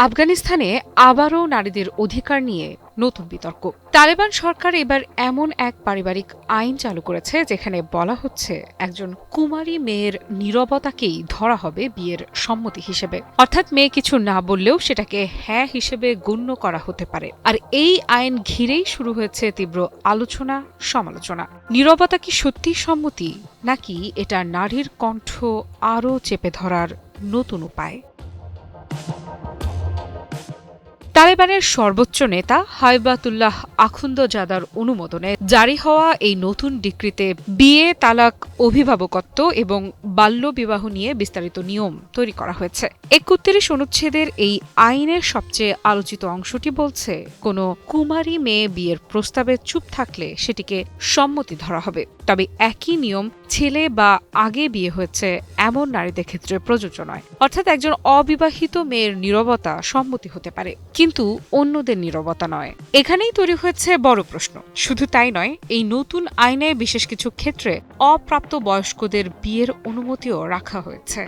আফগানিস্তানে আবারও নারীদের অধিকার নিয়ে নতুন বিতর্ক। তালেবান সরকার এবার এমন এক পারিবারিক আইন চালু করেছে যেখানে বলা হচ্ছে একজন কুমারী মেয়ের নীরবতাকেই ধরা হবে বিয়ের সম্মতি হিসেবে, অর্থাৎ মেয়ে কিছু না বললেও সেটাকে হ্যাঁ হিসেবে গণ্য করা হতে পারে। আর এই আইন ঘিরেই শুরু হয়েছে তীব্র আলোচনা সমালোচনা। নীরবতা কি সত্যি সম্মতি, নাকি এটা নারীর কণ্ঠ আরও চেপে ধরার নতুন উপায়? তালেবানের সর্বোচ্চ নেতা হাইবাতুল্লাহ আখুন্দজাদার অনুমোদনে জারি হওয়া এই নতুন ডিক্রিতে বিয়ে, তালাক, অভিভাবকত্ব এবং বাল্যবিবাহ নিয়ে বিস্তারিত নিয়ম তৈরি করা হয়েছে। ৩১ অনুচ্ছেদের এই আইনের সবচেয়ে আলোচিত অংশটি বলছে, কোনো কুমারী মেয়ে বিয়ের প্রস্তাবে চুপ থাকলে সেটিকে সম্মতি ধরা হবে। তবে একই নিয়ম ছেলে বা আগে বিয়ে হয়েছে এমন নারীদের ক্ষেত্রে প্রযোজ্য নয়। অর্থাৎ একজন অবিবাহিত মেয়ের নীরবতা সম্মতি হতে পারে, কিন্তু অন্যদের নীরবতা নয়। এখানেই তৈরি হয়েছে বড় প্রশ্ন। শুধু তাই নয়, এই নতুন আইনে বিশেষ কিছু ক্ষেত্রে অপ্রাপ্ত বয়স্কদের বিয়ের অনুমতিও রাখা হয়েছে।